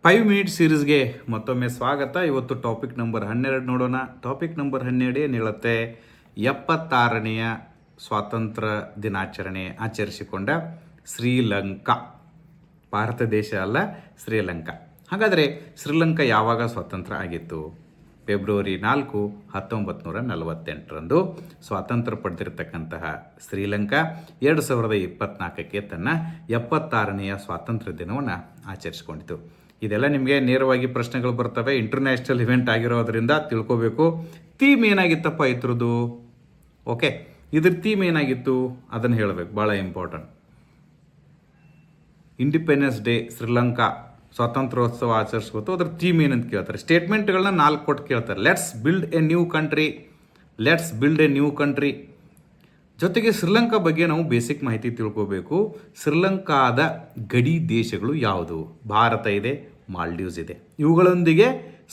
5 minute ಸೀರೀಸ್ಗೆ ಮತ್ತೊಮ್ಮೆ ಸ್ವಾಗತ. ಇವತ್ತು ಟಾಪಿಕ್ ನಂಬರ್ 12 ನೋಡೋಣ. ಟಾಪಿಕ್ ನಂಬರ್ 12 ಏನು ಹೇಳುತ್ತೆ? 76ನೇಯ ಸ್ವಾತಂತ್ರ್ಯ ದಿನಾಚರಣೆ ಆಚರಿಸಿಕೊಂಡ ಶ್ರೀಲಂಕಾ. ಭಾರತ ದೇಶ ಅಲ್ಲ, ಶ್ರೀಲಂಕಾ. ಹಾಗಾದರೆ ಶ್ರೀಲಂಕಾ ಯಾವಾಗ ಸ್ವಾತಂತ್ರ್ಯ ಆಗಿತ್ತು? ಫೆಬ್ರವರಿ 4, 1948ರಂದು ಸ್ವಾತಂತ್ರ್ಯ ಪಡೆದಿರತಕ್ಕಂತಹ ಶ್ರೀಲಂಕಾ 2024ಕ್ಕೆ ತನ್ನ 76ನೇಯ ಸ್ವಾತಂತ್ರ್ಯ ದಿನವನ್ನು ಆಚರಿಸಿಕೊಂಡಿತು. ಇದೆಲ್ಲ ನಿಮಗೆ ನೇರವಾಗಿ ಪ್ರಶ್ನೆಗಳು ಬರ್ತವೆ. ಇಂಟರ್ನ್ಯಾಷನಲ್ ಇವೆಂಟ್ ಆಗಿರೋದ್ರಿಂದ ತಿಳ್ಕೋಬೇಕು. ಥೀಮ್ ಏನಾಗಿತ್ತಪ್ಪ ಇದ್ರದ್ದು? ಓಕೆ, ಇದ್ರ ಥೀಮ್ ಏನಾಗಿತ್ತು ಅದನ್ನು ಹೇಳಬೇಕು, ಭಾಳ ಇಂಪಾರ್ಟೆಂಟ್. ಇಂಡಿಪೆಂಡೆನ್ಸ್ ಡೇ, ಶ್ರೀಲಂಕಾ ಸ್ವಾತಂತ್ರ್ಯೋತ್ಸವ ಆಚರಿಸ್ಬೋದು. ಅದ್ರ ಥೀಮ್ ಏನಂತ ಕೇಳ್ತಾರೆ. ಸ್ಟೇಟ್ಮೆಂಟ್ಗಳನ್ನ 4 ಕೊಟ್ಟು ಕೇಳ್ತಾರೆ. Let's build A new country. ಜೊತೆಗೆ ಶ್ರೀಲಂಕಾ ಬಗ್ಗೆ ನಾವು ಬೇಸಿಕ್ ಮಾಹಿತಿ ತಿಳ್ಕೋಬೇಕು. ಶ್ರೀಲಂಕಾದ ಗಡಿ ದೇಶಗಳು ಯಾವುದು? ಭಾರತ ಇದೆ, ಮಾಲ್ಡೀವ್ಸ್ ಇದೆ. ಇವುಗಳೊಂದಿಗೆ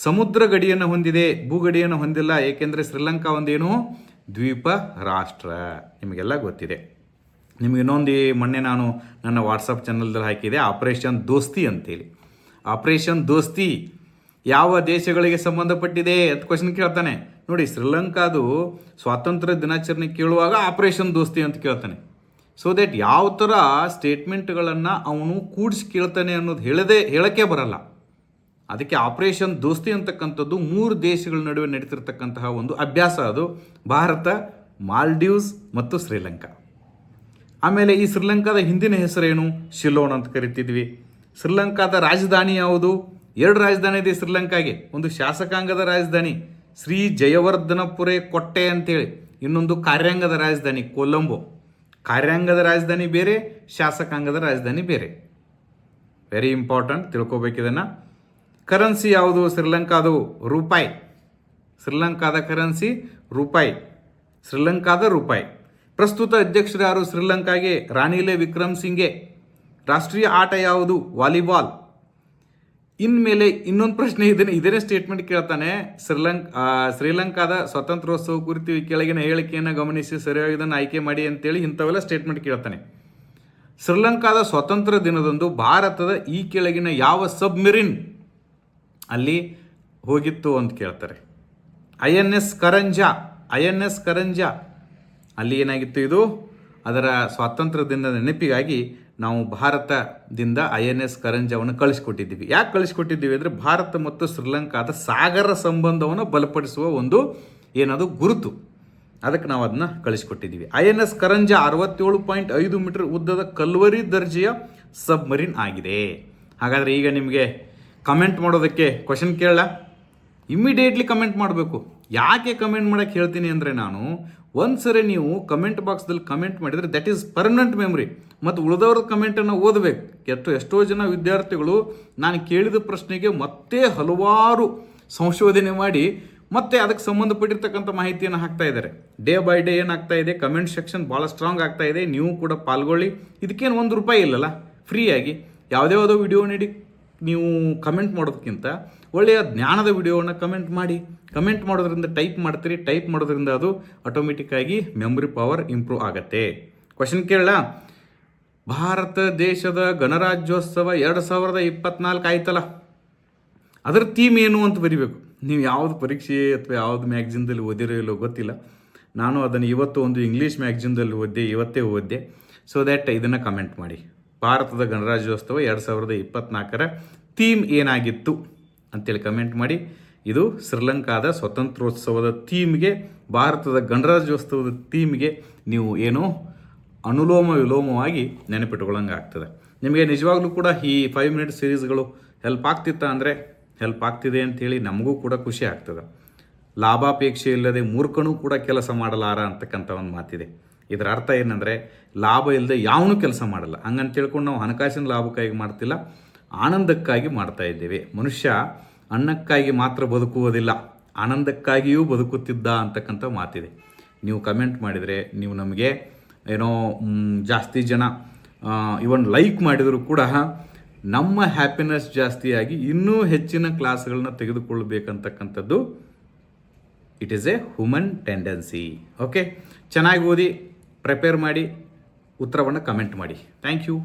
ಸಮುದ್ರ ಗಡಿಯನ್ನು ಹೊಂದಿದೆ, ಭೂಗಡಿಯನ್ನು ಹೊಂದಿಲ್ಲ. ಏಕೆಂದರೆ ಶ್ರೀಲಂಕಾ ಒಂದೇನು ದ್ವೀಪ ರಾಷ್ಟ್ರ, ನಿಮಗೆಲ್ಲ ಗೊತ್ತಿದೆ. ನಿಮಗೆ ಇನ್ನೊಂದು ಮೊನ್ನೆ ನಾನು ನನ್ನ ವಾಟ್ಸಪ್ ಚಾನಲ್ದಲ್ಲಿ ಹಾಕಿದೆ, ಆಪರೇಷನ್ ದೋಸ್ತಿ ಅಂತೇಳಿ. ಆಪರೇಷನ್ ದೋಸ್ತಿ ಯಾವ ದೇಶಗಳಿಗೆ ಸಂಬಂಧಪಟ್ಟಿದೆ ಅಂತ ಕ್ವಶನ್ ಕೇಳ್ತಾನೆ. ನೋಡಿ, ಶ್ರೀಲಂಕಾದು ಸ್ವಾತಂತ್ರ್ಯ ದಿನಾಚರಣೆ ಕೇಳುವಾಗ ಆಪರೇಷನ್ ದೋಸ್ತಿ ಅಂತ ಕೇಳ್ತಾನೆ. ಸೊ ದಟ್ ಯಾವ ಥರ ಸ್ಟೇಟ್ಮೆಂಟ್ಗಳನ್ನು ಅವನು ಕೂಡಿಸಿ ಕೇಳ್ತಾನೆ ಅನ್ನೋದು ಹೇಳಕ್ಕೆ ಬರಲ್ಲ. ಅದಕ್ಕೆ ಆಪರೇಷನ್ ದೋಸ್ತಿ ಅಂತಕ್ಕಂಥದ್ದು 3 ದೇಶಗಳ ನಡುವೆ ನಡೀತಿರ್ತಕ್ಕಂತಹ ಒಂದು ಅಭ್ಯಾಸ. ಅದು ಭಾರತ, ಮಾಲ್ಡೀವ್ಸ್ ಮತ್ತು ಶ್ರೀಲಂಕಾ. ಆಮೇಲೆ ಈ ಶ್ರೀಲಂಕಾದ ಹಿಂದಿನ ಹೆಸರೇನು? ಶಿಲೋನ್ ಅಂತ ಕರಿತಿದ್ವಿ. ಶ್ರೀಲಂಕಾದ ರಾಜಧಾನಿ ಯಾವುದು? 2 ರಾಜಧಾನಿ ಇದೆ ಶ್ರೀಲಂಕಾಗೆ. ಒಂದು ಶಾಸಕಾಂಗದ ರಾಜಧಾನಿ ಶ್ರೀ ಜಯವರ್ಧನಪುರೆ ಕೊಟ್ಟೆ ಅಂತೇಳಿ, ಇನ್ನೊಂದು ಕಾರ್ಯಾಂಗದ ರಾಜಧಾನಿ ಕೊಲಂಬೋ. ಕಾರ್ಯಾಂಗದ ರಾಜಧಾನಿ ಬೇರೆ, ಶಾಸಕಾಂಗದ ರಾಜಧಾನಿ ಬೇರೆ. Very important, ತಿಳ್ಕೊಬೇಕಿದನ್ನು. ಕರೆನ್ಸಿ ಯಾವುದು ಶ್ರೀಲಂಕಾದು? ರೂಪಾಯಿ. ಶ್ರೀಲಂಕಾದ ಕರೆನ್ಸಿ ರೂಪಾಯಿ. ಪ್ರಸ್ತುತ ಅಧ್ಯಕ್ಷರು ಯಾರು ಶ್ರೀಲಂಕಾಗೆ? ರಾನಿಲ್ ವಿಕ್ರಮಸಿಂಘೆ. ರಾಷ್ಟ್ರೀಯ ಆಟ ಯಾವುದು? ವಾಲಿಬಾಲ್. ಇನ್ಮೇಲೆ ಇನ್ನೊಂದು ಪ್ರಶ್ನೆ ಇದೇನೇ ಸ್ಟೇಟ್ಮೆಂಟ್ ಕೇಳ್ತಾನೆ. ಶ್ರೀಲಂಕಾದ ಸ್ವಾತಂತ್ರ್ಯೋತ್ಸವ ಕುರಿತು ಈ ಕೆಳಗಿನ ಹೇಳಿಕೆಯನ್ನು ಗಮನಿಸಿ ಸರಿಯಾಗಿದ್ದನ್ನು ಆಯ್ಕೆ ಮಾಡಿ ಅಂತೇಳಿ ಇಂಥವೆಲ್ಲ ಸ್ಟೇಟ್ಮೆಂಟ್ ಕೇಳ್ತಾನೆ. ಶ್ರೀಲಂಕಾದ ಸ್ವಾತಂತ್ರ್ಯ ದಿನದಂದು ಭಾರತದ ಈ ಕೆಳಗಿನ ಯಾವ ಸಬ್ಮೆರಿನ್ ಅಲ್ಲಿ ಹೋಗಿತ್ತು ಅಂತ ಕೇಳ್ತಾರೆ. INS ಕರಂಜಾ ಅಲ್ಲಿ ಏನಾಗಿತ್ತು? ಇದು ಅದರ ಸ್ವಾತಂತ್ರ್ಯ ದಿನದ ನೆನಪಿಗಾಗಿ ನಾವು ಭಾರತದಿಂದ INS ಕರಂಜಾವನ್ನು ಕಳಿಸ್ಕೊಟ್ಟಿದ್ದೀವಿ. ಯಾಕೆ ಕಳಿಸ್ಕೊಟ್ಟಿದ್ದೀವಿ ಅಂದರೆ ಭಾರತ ಮತ್ತು ಶ್ರೀಲಂಕಾದ ಸಾಗರ ಸಂಬಂಧವನ್ನು ಬಲಪಡಿಸುವ ಒಂದು ಏನದು ಗುರುತು. ಅದಕ್ಕೆ ನಾವು ಅದನ್ನ ಕಳಿಸ್ಕೊಟ್ಟಿದ್ದೀವಿ. INS ಕರಂಜಾ 67.5 ಮೀಟರ್ ಉದ್ದದ ಕಲ್ವರಿ ದರ್ಜೆಯ ಸಬ್ಮರೀನ್ ಆಗಿದೆ. ಹಾಗಾದರೆ ಈಗ ನಿಮಗೆ ಕಮೆಂಟ್ ಮಾಡೋದಕ್ಕೆ ಕ್ವಶನ್ ಕೇಳಲ್ಲ, ಇಮ್ಮಿಡಿಯೇಟ್ಲಿ ಕಮೆಂಟ್ ಮಾಡಬೇಕು. ಯಾಕೆ ಕಮೆಂಟ್ ಮಾಡೋಕ್ಕೆ ಹೇಳ್ತೀನಿ ಅಂದರೆ, ನಾನು ಒಂದ್ಸರಿ ನೀವು ಕಮೆಂಟ್ ಬಾಕ್ಸ್ದಲ್ಲಿ ಕಮೆಂಟ್ ಮಾಡಿದರೆ ದಟ್ ಈಸ್ ಪರ್ಮನೆಂಟ್ ಮೆಮೊರಿ. ಮತ್ತು ಉಳಿದವ್ರ ಕಮೆಂಟನ್ನು ಓದಬೇಕು. ಎಷ್ಟೋ ಜನ ವಿದ್ಯಾರ್ಥಿಗಳು ನಾನು ಕೇಳಿದ ಪ್ರಶ್ನೆಗೆ ಮತ್ತೆ ಹಲವಾರು ಸಂಶೋಧನೆ ಮಾಡಿ ಮತ್ತೆ ಅದಕ್ಕೆ ಸಂಬಂಧಪಟ್ಟಿರ್ತಕ್ಕಂಥ ಮಾಹಿತಿಯನ್ನು ಹಾಕ್ತಾ ಇದ್ದಾರೆ. ಡೇ ಬೈ ಡೇ ಏನಾಗ್ತಾ ಇದೆ, ಕಮೆಂಟ್ ಸೆಕ್ಷನ್ ಭಾಳ ಸ್ಟ್ರಾಂಗ್ ಆಗ್ತಾ ಇದೆ. ನೀವು ಕೂಡ ಪಾಲ್ಗೊಳ್ಳಿ. ಇದಕ್ಕೇನು ₹1 ಇಲ್ಲಲ್ಲ, ಫ್ರೀಯಾಗಿ ಯಾವುದೇ ವಿಡಿಯೋ ನೀಡಿ ನೀವು ಕಮೆಂಟ್ ಮಾಡೋದಕ್ಕಿಂತ ಒಳ್ಳೆಯ ಜ್ಞಾನದ ವಿಡಿಯೋವನ್ನು ಕಮೆಂಟ್ ಮಾಡೋದ್ರಿಂದ ಟೈಪ್ ಮಾಡೋದ್ರಿಂದ ಅದು ಆಟೋಮೆಟಿಕ್ಕಾಗಿ ಮೆಮೊರಿ ಪವರ್ ಇಂಪ್ರೂವ್ ಆಗುತ್ತೆ. ಕ್ವಶನ್ ಕೇಳಲ್ಲ. ಭಾರತ ದೇಶದ ಗಣರಾಜ್ಯೋತ್ಸವ 2024 ಆಯ್ತಲ್ಲ, ಅದರ ಥೀಮ್ ಏನು ಅಂತ ಬರಿಬೇಕು. ನೀವು ಯಾವುದು ಪರೀಕ್ಷೆ ಅಥವಾ ಯಾವುದು ಮ್ಯಾಗ್ಝಿನ್ದಲ್ಲಿ ಓದಿರೋ ಇಲ್ಲೋ ಗೊತ್ತಿಲ್ಲ. ನಾನು ಅದನ್ನು ಇವತ್ತು ಒಂದು ಇಂಗ್ಲೀಷ್ ಮ್ಯಾಗ್ಝಿನ್ದಲ್ಲಿ ಇವತ್ತೇ ಓದಿದೆ. ಸೊ ದ್ಯಾಟ್ ಇದನ್ನು ಕಮೆಂಟ್ ಮಾಡಿ. ಭಾರತದ ಗಣರಾಜ್ಯೋತ್ಸವ 2024ರ ಥೀಮ್ ಏನಾಗಿತ್ತು ಅಂತೇಳಿ ಕಮೆಂಟ್ ಮಾಡಿ. ಇದು ಶ್ರೀಲಂಕಾದ ಸ್ವಾತಂತ್ರ್ಯೋತ್ಸವದ ಥೀಮ್ಗೆ, ಭಾರತದ ಗಣರಾಜ್ಯೋತ್ಸವದ ಥೀಮ್ಗೆ ನೀವು ಏನೋ ಅನುಲೋಮ ವಿಲೋಮವಾಗಿ ನೆನಪಿಟ್ಕೊಳ್ಳಂಗೆ ಆಗ್ತದೆ. ನಿಮಗೆ ನಿಜವಾಗ್ಲೂ ಕೂಡ ಈ 5 ಮಿನಿಟ್ ಸೀರೀಸ್ಗಳು ಹೆಲ್ಪ್ ಆಗ್ತಿತ್ತಾ ಅಂದರೆ ಹೆಲ್ಪ್ ಆಗ್ತಿದೆ ಅಂಥೇಳಿ ನಮಗೂ ಕೂಡ ಖುಷಿ ಆಗ್ತದೆ. ಲಾಭಾಪೇಕ್ಷೆ ಇಲ್ಲದೆ ಮೂರ್ಖನೂ ಕೂಡ ಕೆಲಸ ಮಾಡಲಾರ ಅಂತಕ್ಕಂಥ ಒಂದು ಮಾತಿದೆ. ಇದರ ಅರ್ಥ ಏನಂದರೆ, ಲಾಭ ಇಲ್ಲದೆ ಯಾವನೂ ಕೆಲಸ ಮಾಡಲ್ಲ. ಹಂಗಂತ ತಿಳ್ಕೊಂಡು ನಾವು ಹಣಕಾಸಿನ ಲಾಭಕ್ಕಾಗಿ ಮಾಡ್ತಿಲ್ಲ, ಆನಂದಕ್ಕಾಗಿ ಮಾಡ್ತಾ ಇದ್ದೇವೆ. ಮನುಷ್ಯ ಅನ್ನಕ್ಕಾಗಿ ಮಾತ್ರ ಬದುಕುವುದಿಲ್ಲ, ಆನಂದಕ್ಕಾಗಿಯೂ ಬದುಕುತ್ತಿದ್ದ ಅಂತಕ್ಕಂಥ ಮಾತಿದೆ. ನೀವು ಕಮೆಂಟ್ ಮಾಡಿದರೆ, ನೀವು ನಮಗೆ ಏನೋ ಜಾಸ್ತಿ ಜನ ಇವನ್ ಲೈಕ್ ಮಾಡಿದರೂ ಕೂಡ ನಮ್ಮ ಹ್ಯಾಪಿನೆಸ್ ಜಾಸ್ತಿಯಾಗಿ ಇನ್ನೂ ಹೆಚ್ಚಿನ ಕ್ಲಾಸ್ಗಳನ್ನ ತೆಗೆದುಕೊಳ್ಳಬೇಕಂತಕ್ಕಂಥದ್ದು it is a human tendency. Okay, ಚೆನ್ನಾಗಿ ಓದಿ, ಪ್ರಿಪೇರ್ ಮಾಡಿ, ಉತ್ತರವನ್ನು ಕಮೆಂಟ್ ಮಾಡಿ. Thank you.